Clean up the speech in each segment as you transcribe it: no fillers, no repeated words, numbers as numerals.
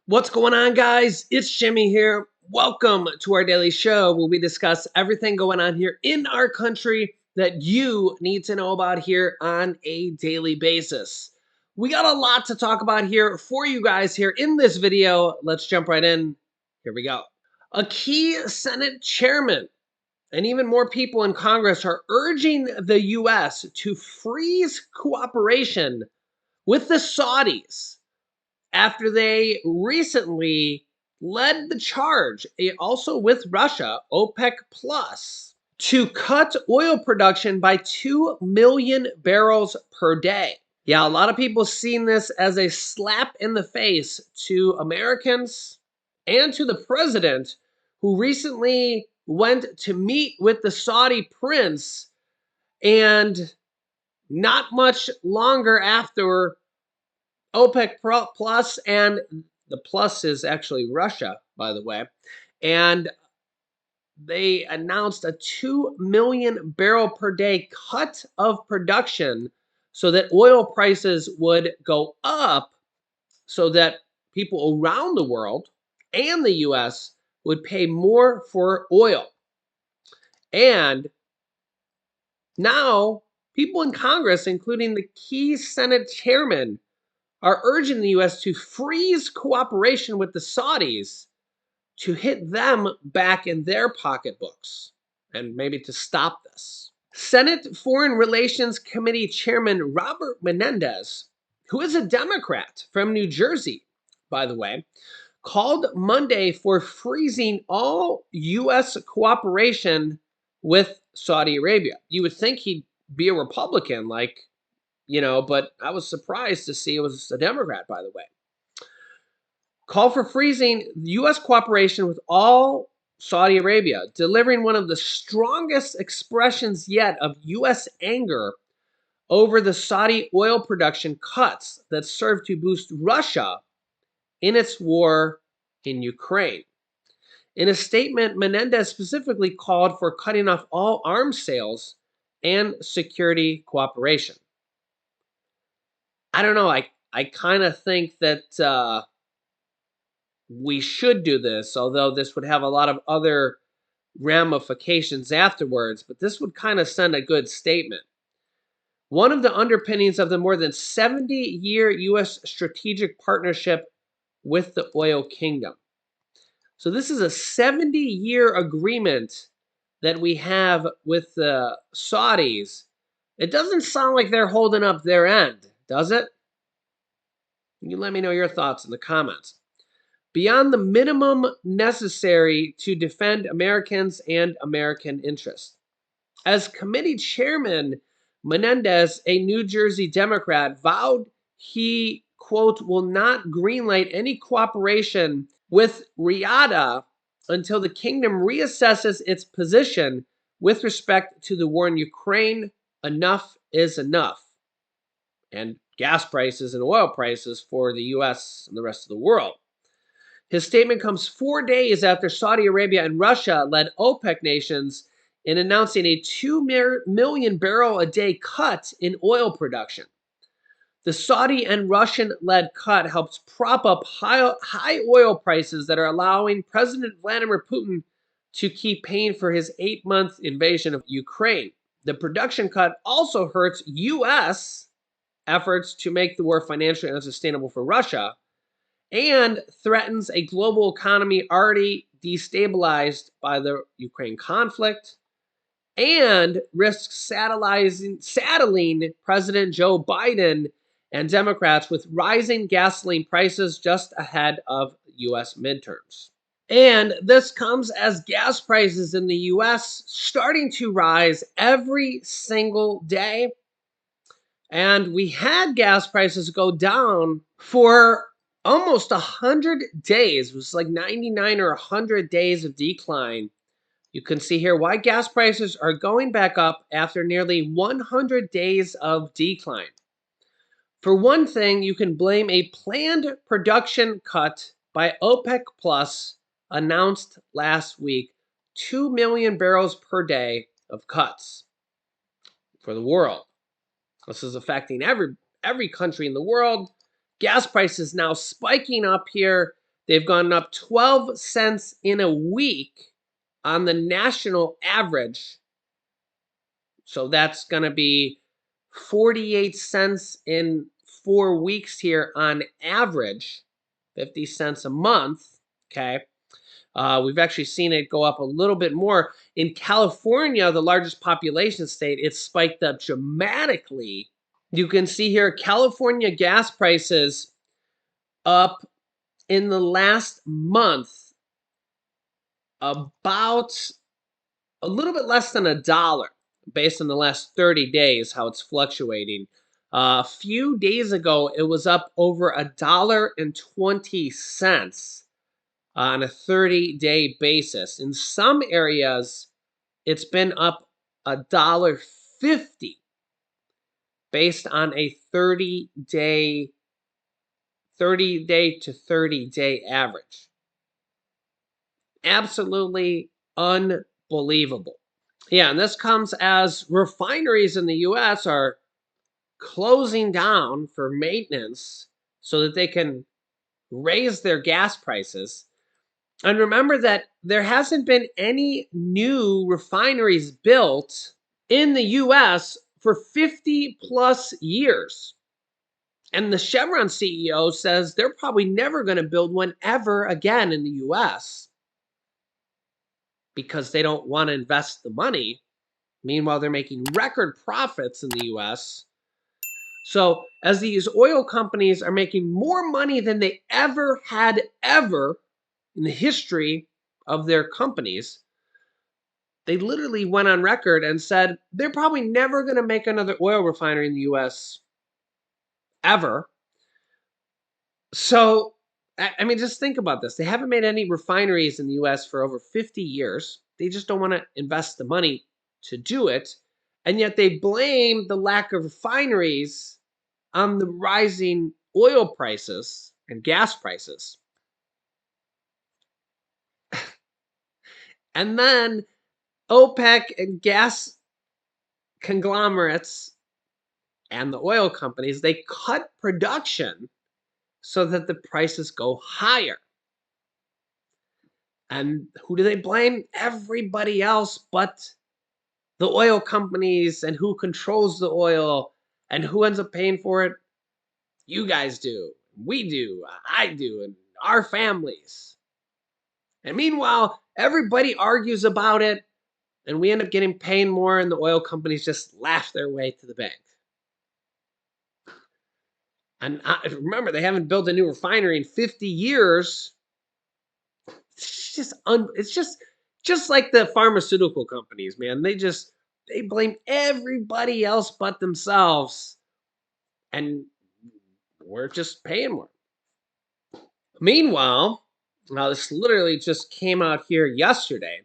What's going on, guys? It's Jimmy here. Welcome to our daily show where we discuss everything going on here in our country that you need to know about here on a daily basis. We got a lot to talk about here for you guys here in this video. Let's jump right in. Here we go. A key Senate chairman and even more people in Congress are urging the U.S. to freeze cooperation with the Saudis after they recently led the charge, also with Russia, OPEC Plus, to cut oil production by 2 million barrels per day. Yeah, a lot of people seen this as a slap in the face to Americans and to the president, who recently went to meet with the Saudi prince, and not much longer after, OPEC Plus, and the plus is actually Russia, by the way, and they announced a 2 million barrel per day cut of production so that oil prices would go up, so that people around the world and the US would pay more for oil. And now people in Congress, including the key Senate chairman, are urging the U.S. to freeze cooperation with the Saudis to hit them back in their pocketbooks and maybe to stop this. Senate Foreign Relations Committee Chairman Robert Menendez, who is a Democrat from New Jersey, by the way, called Monday for freezing all U.S. cooperation with Saudi Arabia. You would think he'd be a Republican, but I was surprised to see it was a Democrat, by the way. Call for freezing U.S. cooperation with all Saudi Arabia, delivering one of the strongest expressions yet of U.S. anger over the Saudi oil production cuts that serve to boost Russia in its war in Ukraine. In a statement, Menendez specifically called for cutting off all arms sales and security cooperation. I don't know. I kind of think that we should do this, although this would have a lot of other ramifications afterwards, but this would kind of send a good statement. One of the underpinnings of the more than 70-year U.S. strategic partnership with the oil kingdom. So this is a 70-year agreement that we have with the Saudis. It doesn't sound like they're holding up their end, does it? You let me know your thoughts in the comments. Beyond the minimum necessary to defend Americans and American interests. As committee chairman, Menendez, a New Jersey Democrat, vowed he, quote, will not greenlight any cooperation with Riyadh until the kingdom reassesses its position with respect to the war in Ukraine. Enough is enough. And gas prices and oil prices for the U.S. and the rest of the world. His statement comes 4 days after Saudi Arabia and Russia led OPEC nations in announcing a 2 million barrel a day cut in oil production. The Saudi and Russian-led cut helps prop up high oil prices that are allowing President Vladimir Putin to keep paying for his 8-month invasion of Ukraine. The production cut also hurts U.S. efforts to make the war financially unsustainable for Russia, and threatens a global economy already destabilized by the Ukraine conflict, and risks saddling President Joe Biden and Democrats with rising gasoline prices just ahead of U.S. midterms. And this comes as gas prices in the U.S. starting to rise every single day. And we had gas prices go down for almost 100 days. It was like 99 or 100 days of decline. You can see here why gas prices are going back up after nearly 100 days of decline. For one thing, you can blame a planned production cut by OPEC Plus announced last week, 2 million barrels per day of cuts for the world. This is affecting every country in the world. Gas prices now spiking up here They've gone up 12 cents in a week on the national average. So that's going to be 48 cents in 4 weeks here on average, 50 cents a month. Okay. We've actually seen it go up a little bit more. In California, the largest population state, it's spiked up dramatically. You can see here California gas prices up in the last month about a little bit less than $1 based on the last 30 days, how it's fluctuating. A few days ago, it was up over $1.20 on a 30-day basis. In some areas, it's been up $1.50 based on a 30-day to 30-day average. Absolutely unbelievable. Yeah, and this comes as refineries in the US are closing down for maintenance so that they can raise their gas prices. And remember that there hasn't been any new refineries built in the US for 50 plus years. And the Chevron CEO says they're probably never going to build one ever again in the US because they don't want to invest the money. Meanwhile, they're making record profits in the US. So, as these oil companies are making more money than they ever had ever in the history of their companies, they literally went on record and said they're probably never going to make another oil refinery in the US ever. So, I mean, just think about this. They haven't made any refineries in the US for over 50 years. They just don't want to invest the money to do it. And yet they blame the lack of refineries on the rising oil prices and gas prices. And then OPEC and gas conglomerates and the oil companies, they cut production so that the prices go higher. And who do they blame? Everybody else but the oil companies. And who controls the oil and who ends up paying for it? You guys do. We do. I do. And our families. And meanwhile, everybody argues about it and we end up getting paid more and the oil companies just laugh their way to the bank. And remember, they haven't built a new refinery in 50 years. It's just like the pharmaceutical companies, man. They blame everybody else but themselves, and we're just paying more. Meanwhile, now this literally just came out here yesterday.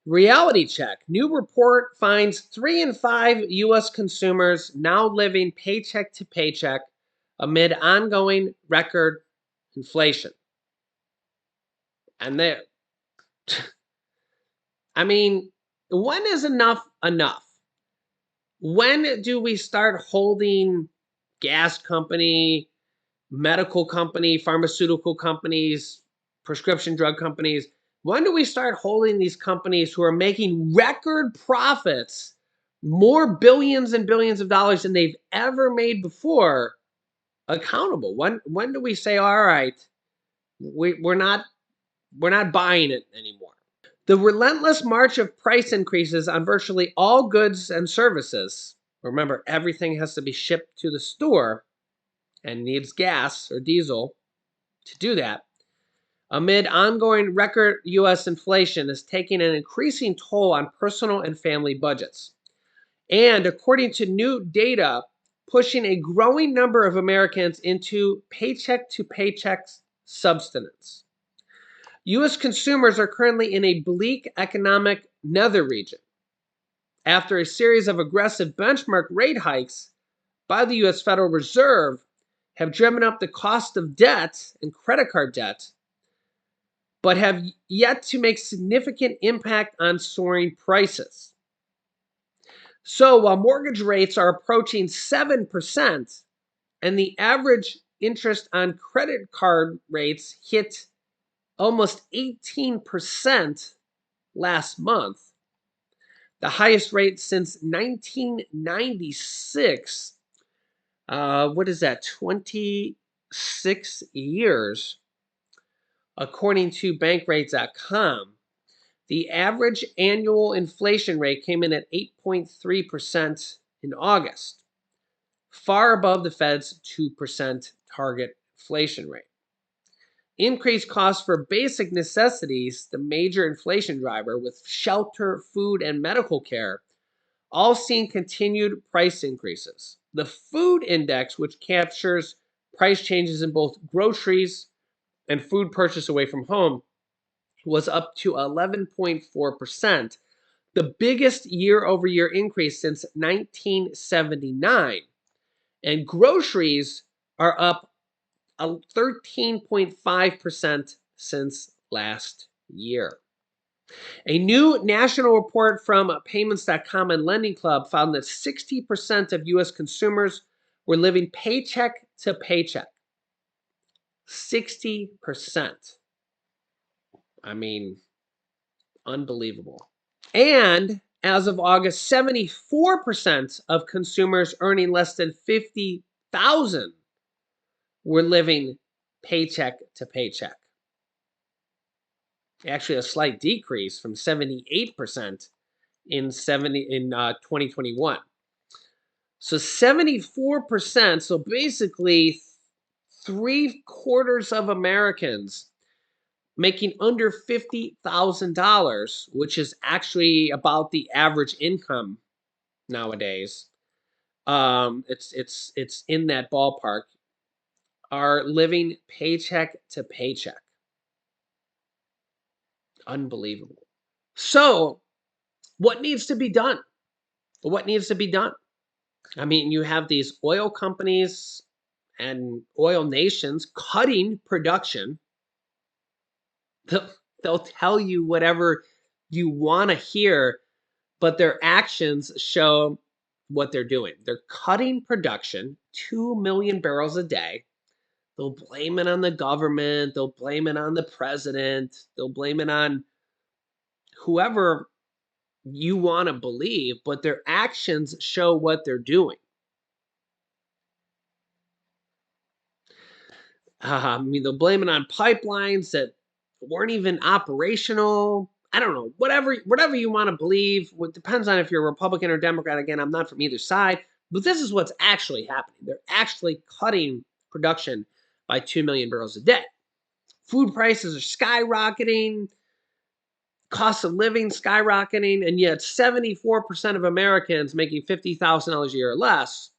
Reality check. New report finds 3 in 5 U.S. consumers now living paycheck to paycheck amid ongoing record inflation. And there, I mean, when is enough enough? When do we start holding gas company, medical company, pharmaceutical companies, prescription drug companies? When do we start holding these companies who are making record profits, more billions and billions of dollars than they've ever made before, accountable? When do we say, all right, we're not buying it anymore? The relentless march of price increases on virtually all goods and services. Remember, everything has to be shipped to the store and needs gas or diesel to do that. Amid ongoing record U.S. inflation is taking an increasing toll on personal and family budgets. And according to new data, pushing a growing number of Americans into paycheck to paycheck subsistence. U.S. consumers are currently in a bleak economic nether region after a series of aggressive benchmark rate hikes by the U.S. Federal Reserve have driven up the cost of debt and credit card debt, but have yet to make significant impact on soaring prices. So while mortgage rates are approaching 7% and the average interest on credit card rates hit almost 18% last month, the highest rate since 1996. What is that, 26 years, according to bankrate.com. The average annual inflation rate came in at 8.3% in August, far above the Fed's 2% target inflation rate. Increased costs for basic necessities, the major inflation driver, with shelter, food, and medical care, all seeing continued price increases. The food index, which captures price changes in both groceries and food purchased away from home, was up to 11.4%, the biggest year-over-year increase since 1979. And groceries are up 13.5% since last year. A new national report from payments.com and Lending Club found that 60% of U.S. consumers were living paycheck to paycheck. 60%. I mean, unbelievable. And as of August, 74% of consumers earning less than $50,000 were living paycheck to paycheck. Actually, a slight decrease from 78% in 2021. So 74%, so basically 3/4 of Americans making under $50,000, which is actually about the average income nowadays. It's in that ballpark, are living paycheck to paycheck. Unbelievable. So, what needs to be done? What needs to be done? I mean, you have these oil companies and oil nations cutting production. They'll, they'll tell you whatever you want to hear, but their actions show what they're doing. They're cutting production, 2 million barrels a day. They'll blame it on the government. They'll blame it on the president. They'll blame it on whoever you want to believe, but their actions show what they're doing. I mean, they'll blame it on pipelines that weren't even operational. I don't know, whatever you want to believe. It depends on if you're a Republican or Democrat. Again, I'm not from either side, but this is what's actually happening. They're actually cutting production by 2 million barrels a day. Food prices are skyrocketing, cost of living skyrocketing, and yet 74% of Americans making $50,000 a year or less,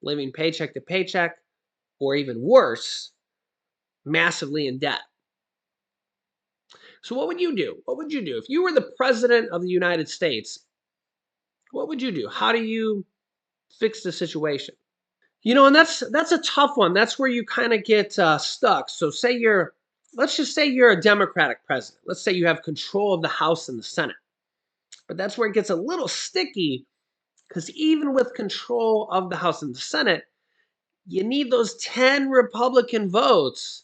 living paycheck to paycheck, or even worse, massively in debt. So what would you do? What would you do? If you were the president of the United States, what would you do? How do you fix the situation? And that's a tough one. That's where you kind of get stuck. So let's just say you're a Democratic president. Let's say you have control of the House and the Senate. But that's where it gets a little sticky, because even with control of the House and the Senate, you need those 10 Republican votes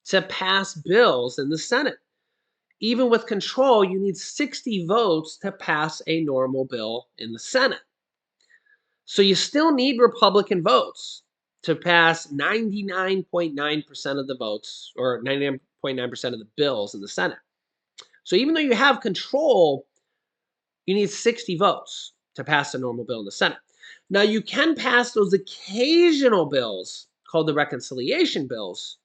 to pass bills in the Senate. Even with control, you need 60 votes to pass a normal bill in the Senate. So you still need Republican votes to pass 99.9% of the votes, or 99.9% of the bills in the Senate. So even though you have control, you need 60 votes to pass a normal bill in the Senate. Now, you can pass those occasional bills called the reconciliation bills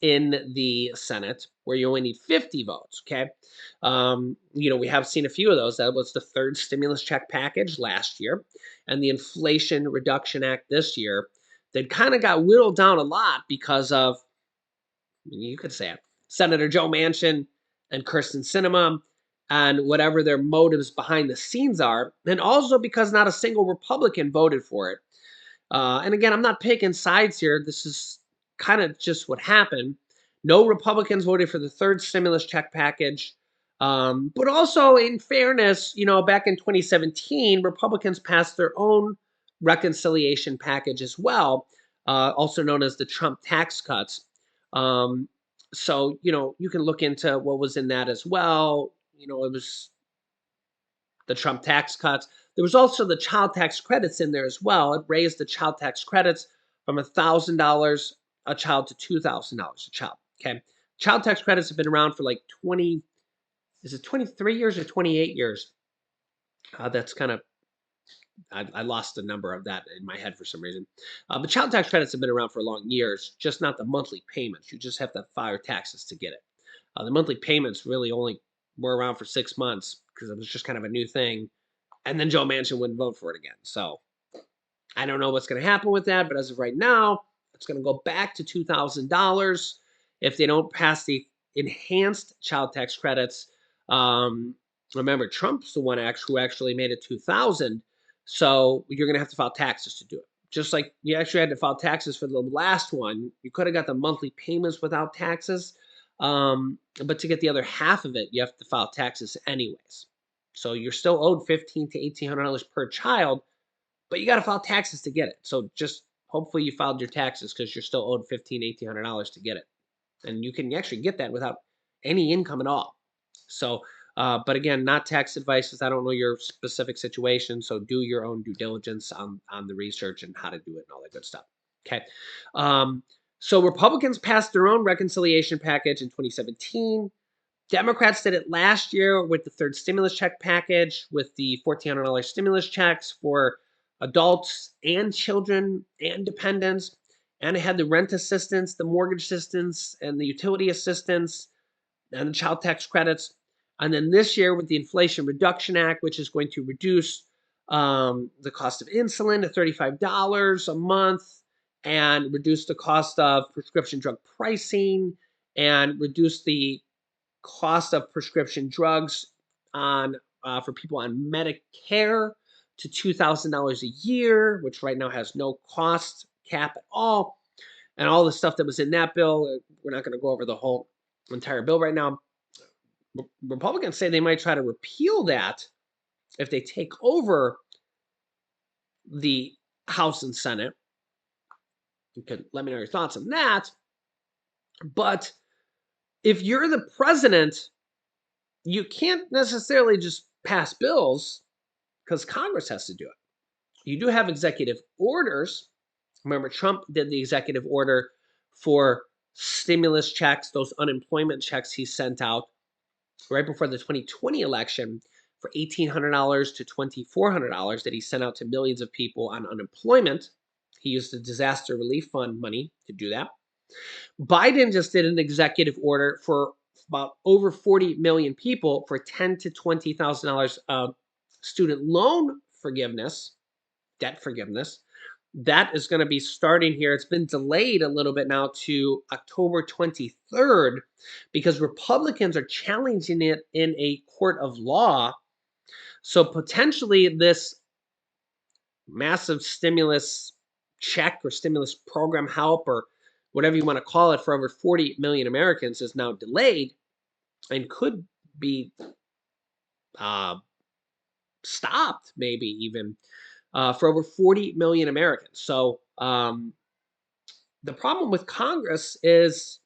in the Senate, where you only need 50 votes, okay? We have seen a few of those. That was the third stimulus check package last year and the Inflation Reduction Act this year. That kind of got whittled down a lot because of, you could say it, Senator Joe Manchin and Kyrsten Sinema and whatever their motives behind the scenes are, and also because not a single Republican voted for it. And again, I'm not picking sides here. This is kind of just what happened. No Republicans voted for the third stimulus check package. But also, in fairness, back in 2017, Republicans passed their own reconciliation package as well, also known as the Trump tax cuts. So, you can look into what was in that as well. It was the Trump tax cuts. There was also the child tax credits in there as well. It raised the child tax credits from $1,000 a child to $2,000 a child. Okay. Child tax credits have been around for like 20, is it 23 years or 28 years? That's kind of, I lost the number of that in my head for some reason. But child tax credits have been around for long years, just not the monthly payments. You just have to file your taxes to get it. The monthly payments really only were around for 6 months because it was just kind of a new thing. And then Joe Manchin wouldn't vote for it again. So I don't know what's going to happen with that, but as of right now, it's going to go back to $2,000 if they don't pass the enhanced child tax credits. Remember, Trump's the one who actually made it 2,000, so you're going to have to file taxes to do it. Just like you actually had to file taxes for the last one, you could have got the monthly payments without taxes, but to get the other half of it, you have to file taxes anyways. So you're still owed $1,500 to $1,800 per child, but you got to file taxes to get it. So just hopefully you filed your taxes because you're still owed $1,500, $1,800 to get it. And you can actually get that without any income at all. So, but again, not tax advice, because I don't know your specific situation. So do your own due diligence on the research and how to do it and all that good stuff. Okay. So Republicans passed their own reconciliation package in 2017. Democrats did it last year with the third stimulus check package, with the $1,400 stimulus checks for adults and children and dependents. And it had the rent assistance, the mortgage assistance, and the utility assistance, and the child tax credits. And then this year with the Inflation Reduction Act, which is going to reduce the cost of insulin to $35 a month, and reduce the cost of prescription drug pricing, and reduce the cost of prescription drugs on for people on Medicare to $2,000 a year, which right now has no cost cap at all, and all the stuff that was in that bill. We're not going to go over the whole entire bill right now. Republicans say they might try to repeal that if they take over the House and Senate. You can let me know your thoughts on that. But if you're the president, you can't necessarily just pass bills because Congress has to do it. You do have executive orders. Remember, Trump did the executive order for stimulus checks, those unemployment checks he sent out right before the 2020 election for $1,800 to $2,400 that he sent out to millions of people on unemployment. He used the disaster relief fund money to do that. Biden just did an executive order for about over 40 million people for $10,000 to $20,000 student loan forgiveness, debt forgiveness. That is going to be starting here. It's been delayed a little bit now to October 23rd because Republicans are challenging it in a court of law. So potentially this massive stimulus check or stimulus program help or whatever you want to call it for over 40 million Americans is now delayed and could be stopped maybe even for over 40 million Americans. So the problem with Congress is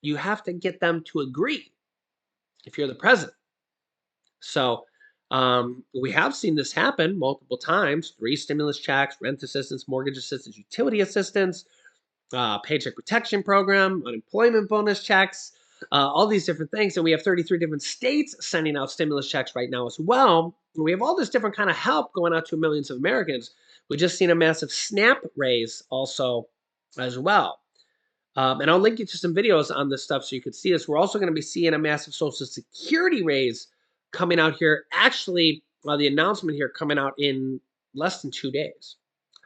you have to get them to agree if you're the president. So we have seen this happen multiple times: 3 stimulus checks, rent assistance, mortgage assistance, utility assistance, paycheck protection program, unemployment bonus checks, all these different things. And we have 33 different states sending out stimulus checks right now as well. And we have all this different kind of help going out to millions of Americans. We just seen a massive SNAP raise also as well. And I'll link you to some videos on this stuff so you can see this. We're also going to be seeing a massive Social Security raise coming out here. Actually, the announcement here coming out in less than 2 days.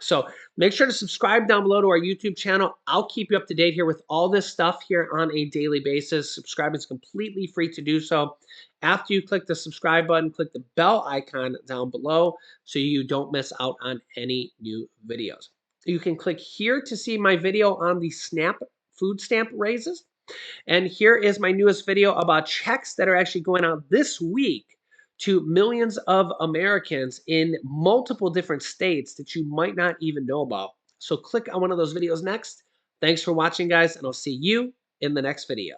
So make sure to subscribe down below to our YouTube channel. I'll keep you up to date here with all this stuff here on a daily basis. Subscribing is completely free to do so. After you click the subscribe button, click the bell icon down below so you don't miss out on any new videos. You can click here to see my video on the SNAP food stamp raises. And here is my newest video about checks that are actually going out this week to millions of Americans in multiple different states that you might not even know about. So click on one of those videos next. Thanks for watching, guys, and I'll see you in the next video.